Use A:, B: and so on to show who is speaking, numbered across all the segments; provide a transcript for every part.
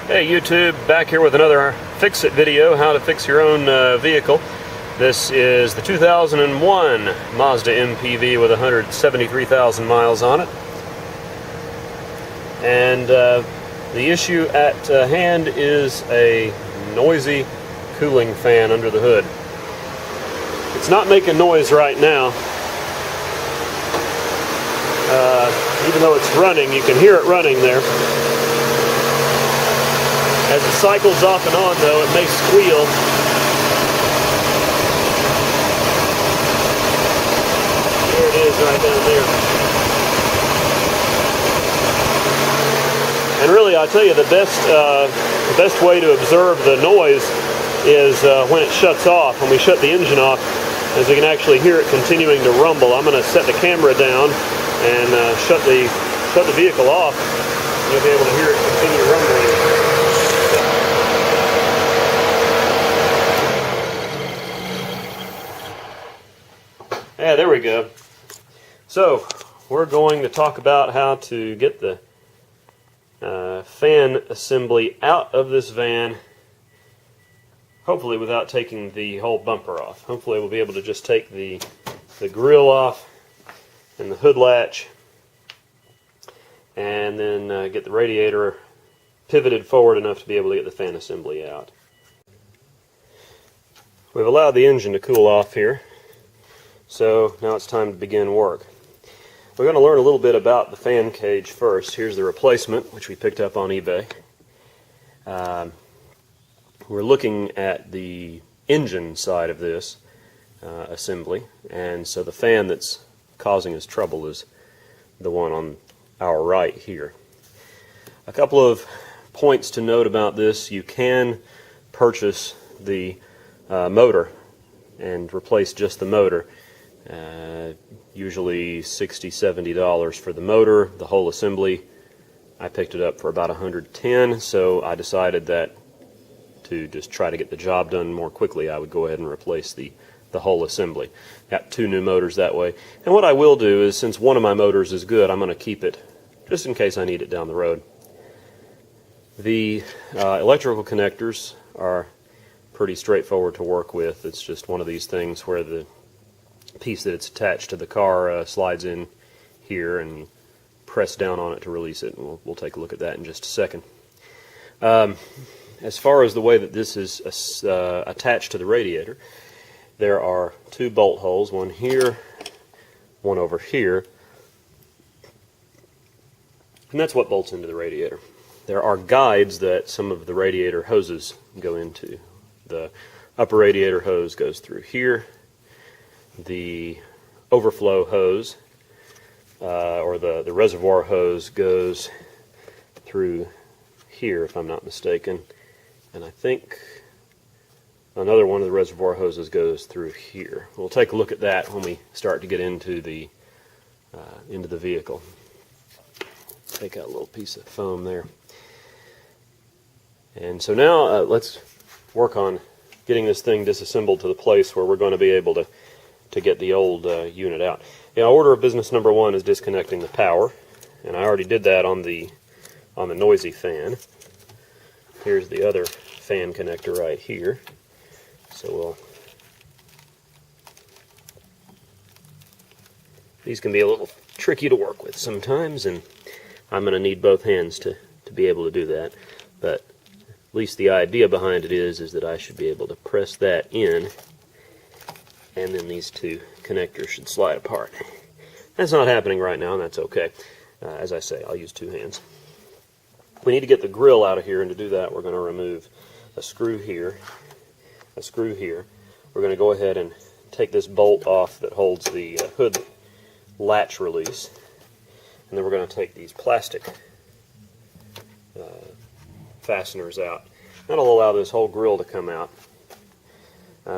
A: Hey YouTube, back here with another fix-it video, how to fix your own vehicle. This is the 2001 Mazda MPV with 173,000 miles on it. And the issue at hand is a noisy cooling fan under the hood. It's not making noise right now. Even though it's running, you can hear it running there. As it cycles off and on, though, it may squeal. There it is right down there. And really, I tell you, the best way to observe the noise is when it shuts off. When we shut the engine off, as we can actually hear it continuing to rumble. I'm going to set the camera down and shut the vehicle off. You'll be able to hear it continue rumbling. Yeah, there we go. So, we're going to talk about how to get the fan assembly out of this van, hopefully without taking the whole bumper off. Hopefully we'll be able to just take the grill off and the hood latch, and then get the radiator pivoted forward enough to be able to get the fan assembly out. We've allowed the engine to cool off here. So now it's time to begin work. We're going to learn a little bit about the fan cage first. Here's the replacement, which we picked up on eBay. We're looking at the engine side of this assembly, and so the fan that's causing us trouble is the one on our right here. A couple of points to note about this: you can purchase the motor and replace just the motor. Usually $60–70 for the motor. The whole assembly, I picked it up for about $110, so I decided that to just try to get the job done more quickly, I would go ahead and replace the whole assembly. Got two new motors that way. And what I will do is, since one of my motors is good, I'm going to keep it just in case I need it down the road. The electrical connectors are pretty straightforward to work with. It's just one of these things where the piece that it's attached to the car slides in here, and you press down on it to release it, and we'll take a look at that in just a second. As far as the way that this is attached to the radiator, there are two bolt holes, one here, one over here, and that's what bolts into the radiator. There are guides that some of the radiator hoses go into. The upper radiator hose goes through here. The overflow hose, or the reservoir hose, goes through here, if I'm not mistaken. And I think another one of the reservoir hoses goes through here. We'll take a look at that when we start to get into the vehicle. Take out a little piece of foam there. And so now let's work on getting this thing disassembled to the place where we're going to be able to get the old unit out. Order of business number one is disconnecting the power, and I already did that on the noisy fan. Here's the other fan connector right here. So these can be a little tricky to work with sometimes, and I'm going to need both hands to be able to do that. But at least the idea behind it is that I should be able to press that in, and then these two connectors should slide apart. That's not happening right now, and that's okay. As I say, I'll use two hands. We need to get the grill out of here, and to do that we're going to remove a screw here, a screw here. We're going to go ahead and take this bolt off that holds the hood latch release, and then we're going to take these plastic fasteners out. That'll allow this whole grill to come out.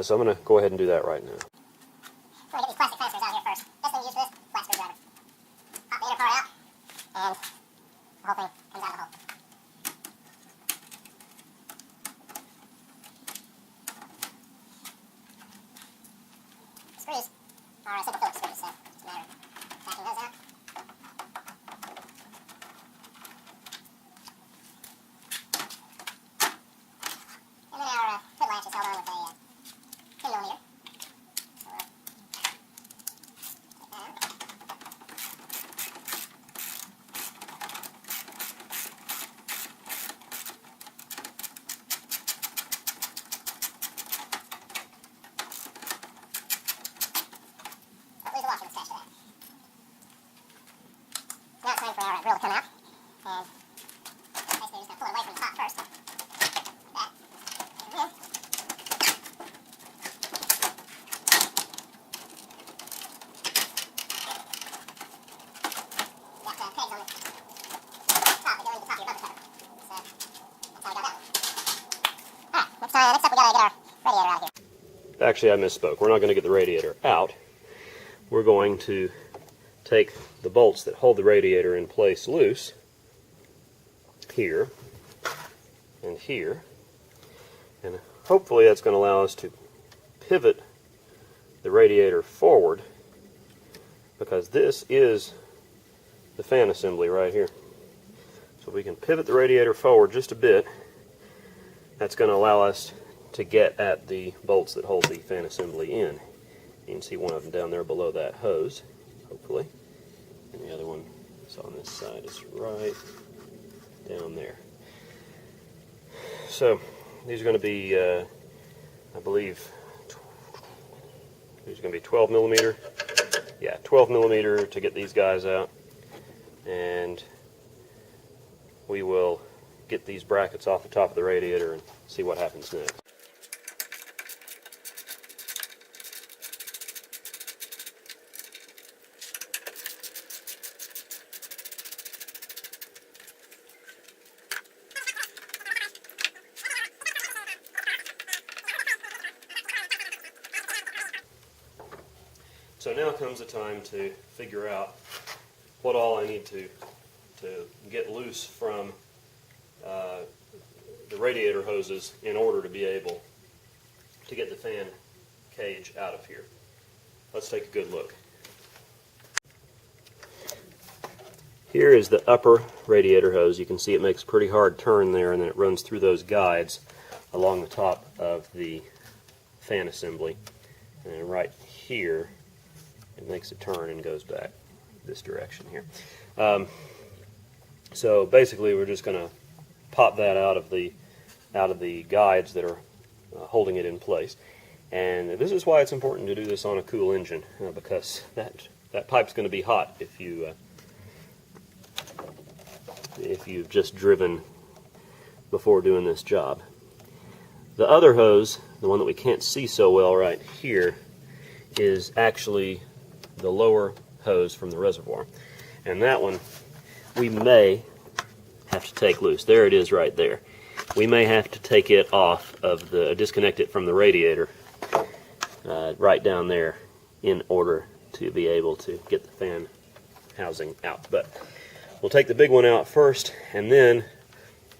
A: So I'm going to go ahead and do that right now.
B: We're going to get these plastic fasteners out here first. Best thing to use for this, flat screwdriver. Pop the inner part out, and the whole thing comes out of the hole. The screws are single Phillips screws, so it's a matter of backing those out. Alright, next up we gotta get our radiator out of here.
A: Actually, I misspoke. We're not going to get the radiator out. We're going to take the bolts that hold the radiator in place loose, here and here, and hopefully that's going to allow us to pivot the radiator forward, because this is the fan assembly right here. So we can pivot the radiator forward just a bit. That's going to allow us to get at the bolts that hold the fan assembly in. You can see one of them down there below that hose, hopefully. And the other one is on this side. It's right down there. So these are going to be, I believe, these are going to be 12 millimeter. Yeah, 12 millimeter to get these guys out. And we will get these brackets off the top of the radiator and see what happens next. So now comes the time to figure out what all I need to get loose from the radiator hoses in order to be able to get the fan cage out of here. Let's take a good look. Here is the upper radiator hose. You can see it makes a pretty hard turn there, and then it runs through those guides along the top of the fan assembly. And then right here, it makes a turn and goes back this direction here. So basically, we're just going to pop that out of the guides that are holding it in place. And this is why it's important to do this on a cool engine, because that pipe's going to be hot if you've just driven before doing this job. The other hose, the one that we can't see so well right here, is actually the lower hose from the reservoir. And that one we may have to take loose. There it is right there. We may have to take it off of disconnect it from the radiator right down there in order to be able to get the fan housing out. But we'll take the big one out first, and then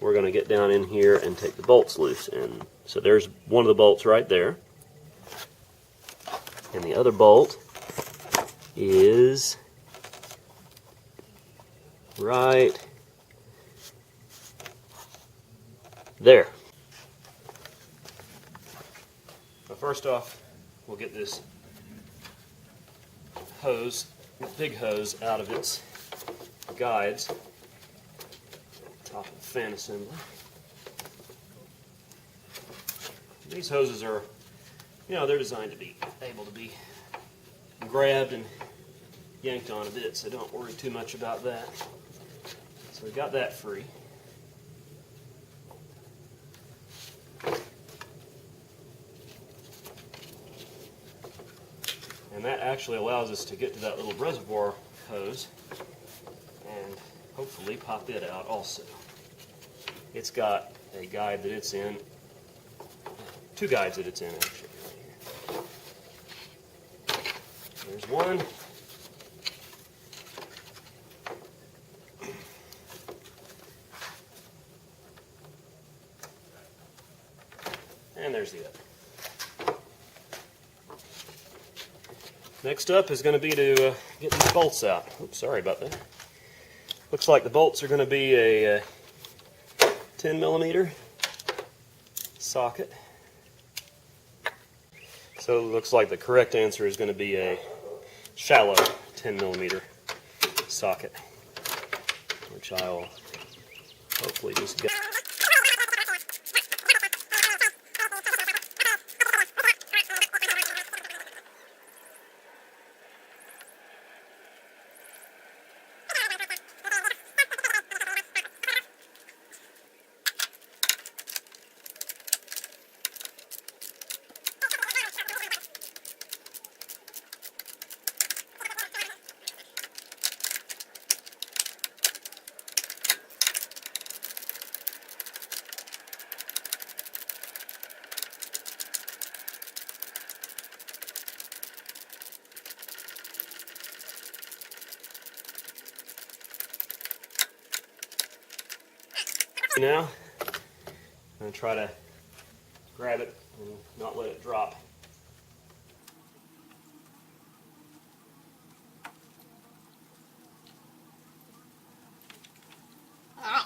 A: we're going to get down in here and take the bolts loose. And so there's one of the bolts right there. And the other bolt is right there. Now first off, we'll get this hose, the big hose, out of its guides, top of the fan assembly. These hoses are, they're designed to be able to be grabbed and yanked on a bit, so don't worry too much about that. So we got that free. And that actually allows us to get to that little reservoir hose and hopefully pop it out also. It's got a guide that it's in, two guides that it's in actually. There's one. And there's the other. Next up is going to be to get these bolts out. Oops, sorry about that. Looks like the bolts are going to be a 10 millimeter socket. So it looks like the correct answer is going to be a shallow 10 millimeter socket, which I'll hopefully just get. Now, I'm going to try to grab it and not let it drop.
B: Alright.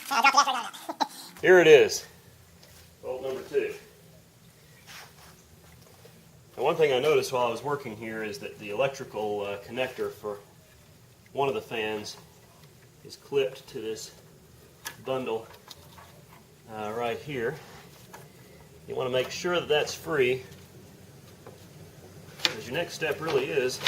B: I'll drop the effort on that.
A: Here it is, bolt number 2. Now, one thing I noticed while I was working here is that the electrical connector for one of the fans is clipped to this bundle right here. You want to make sure that that's free, because your next step really is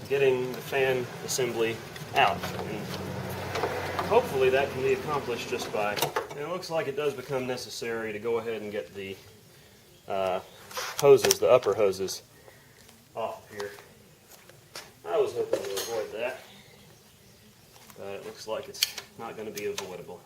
A: getting the fan assembly out. And hopefully that can be accomplished just by, and it looks like it does become necessary to go ahead and get the hoses, the upper hoses, off here. I was hoping to avoid that, but it looks like it's not going to be avoidable.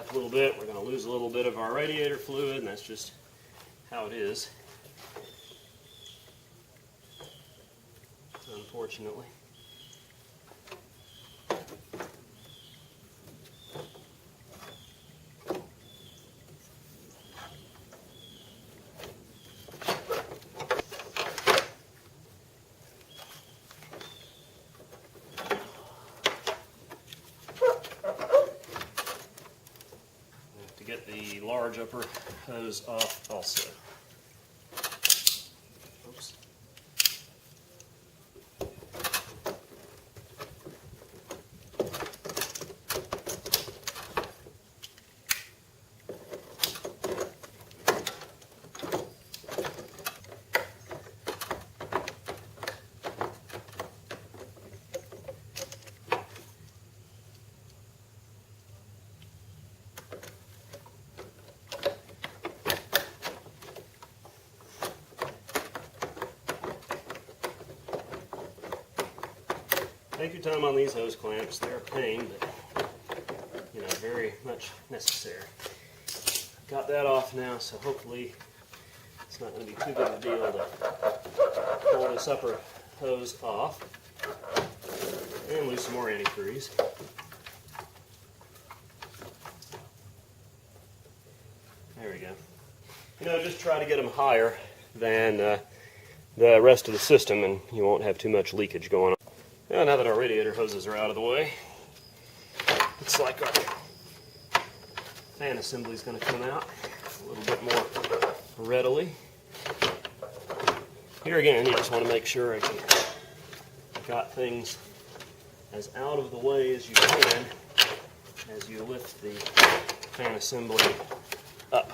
A: A little bit, we're going to lose a little bit of our radiator fluid, and that's just how it is, unfortunately. Get the large upper hose off also. Oops. Take your time on these hose clamps. They're a pain, but you know, very much necessary. Got that off now, so hopefully it's not going to be too big a deal to pull this upper hose off and lose some more antifreeze. There we go. You know, just try to get them higher than the rest of the system, and you won't have too much leakage going on. Now that our radiator hoses are out of the way, looks like our fan assembly is going to come out a little bit more readily. Here again, you just want to make sure that you've got things as out of the way as you can as you lift the fan assembly up.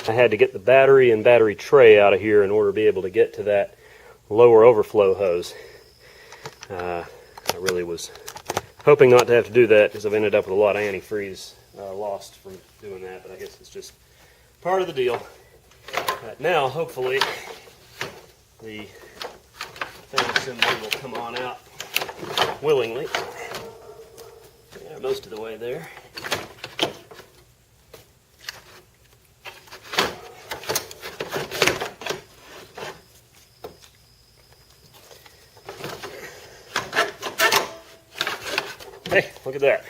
A: I had to get the battery and battery tray out of here in order to be able to get to that lower overflow hose. I really was hoping not to have to do that, because I've ended up with a lot of antifreeze lost from doing that, but I guess it's just part of the deal. Now, hopefully, the fan assembly will come on out willingly. Yeah, most of the way there. Hey, look at that.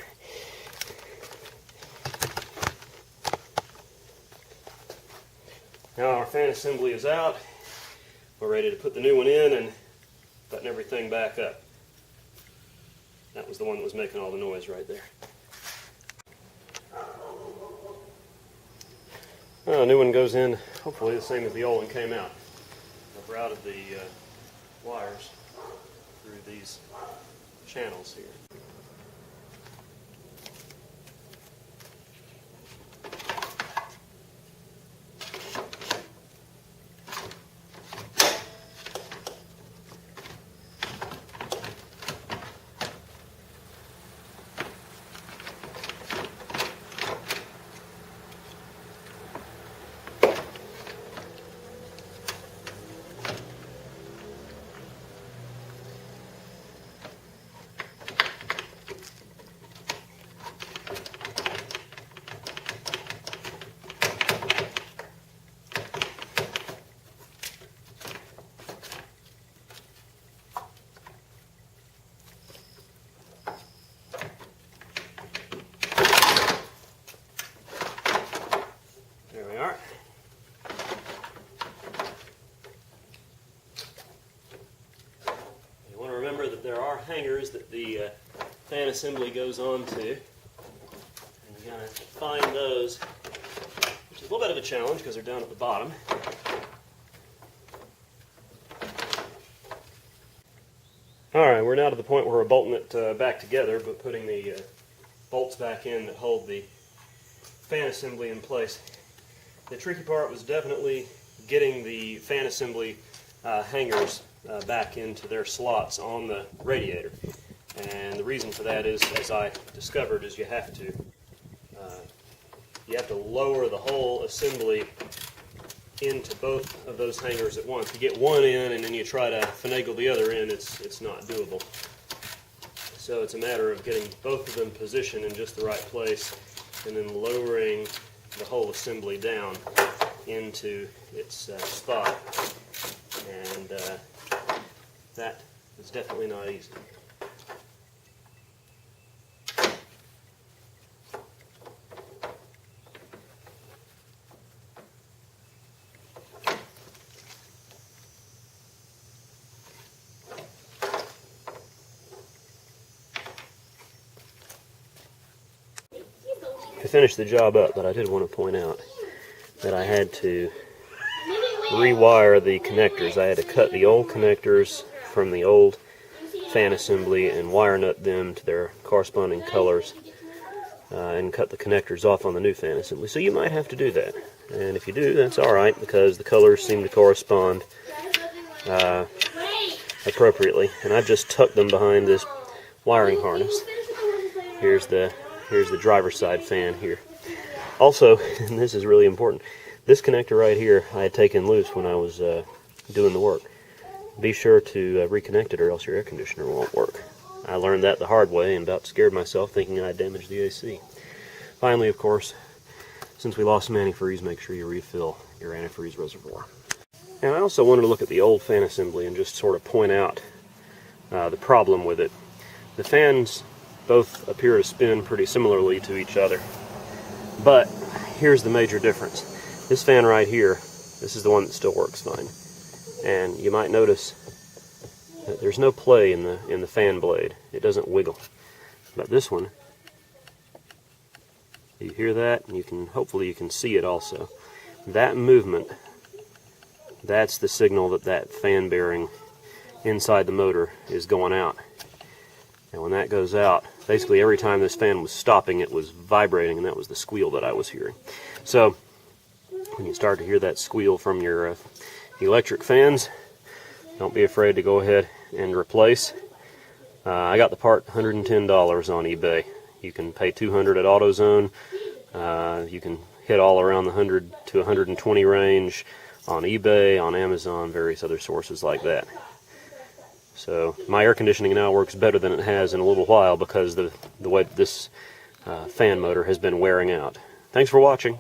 A: Now our fan assembly is out. We're ready to put the new one in and button everything back up. That was the one that was making all the noise right there. Well, the new one goes in hopefully the same as the old one came out. I've routed the wires through these channels here. hangers that the fan assembly goes on to. And you gotta find those, which is a little bit of a challenge because they're down at the bottom. Alright, we're now to the point where we're bolting it back together, but putting the bolts back in that hold the fan assembly in place. The tricky part was definitely getting the fan assembly hangers back into their slots on the radiator. And the reason for that is, as I discovered, is you have to lower the whole assembly into both of those hangers at once. You get one in and then you try to finagle the other in, it's not doable. So it's a matter of getting both of them positioned in just the right place and then lowering the whole assembly down into its spot. And that is definitely not easy. To finish the job up, but I did want to point out that I had to rewire the connectors. I had to cut the old connectors from the old fan assembly and wire nut them to their corresponding colors and cut the connectors off on the new fan assembly. So you might have to do that. And if you do, that's alright, because the colors seem to correspond appropriately. And I've just tucked them behind this wiring harness. Here's the driver's side fan here. Also, and this is really important, this connector right here I had taken loose when I was doing the work. Be sure to reconnect it or else your air conditioner won't work. I learned that the hard way and about scared myself thinking I damaged the AC. Finally, of course, since we lost some antifreeze, make sure you refill your antifreeze reservoir. And I also wanted to look at the old fan assembly and just sort of point out the problem with it. The fans both appear to spin pretty similarly to each other. But here's the major difference. This fan right here, this is the one that still works fine. And you might notice that there's no play in the fan blade. It doesn't wiggle. But this one, you hear that? And hopefully you can see it also. That movement, that's the signal that that fan bearing inside the motor is going out. And when that goes out, basically every time this fan was stopping, it was vibrating, and that was the squeal that I was hearing. So when you start to hear that squeal from your electric fans, don't be afraid to go ahead and replace. I got the part $110 on eBay. You can pay $200 at AutoZone. You can hit all around the 100 to 120 range on eBay, on Amazon, various other sources like that. So my air conditioning now works better than it has in a little while because the way this fan motor has been wearing out. Thanks for watching.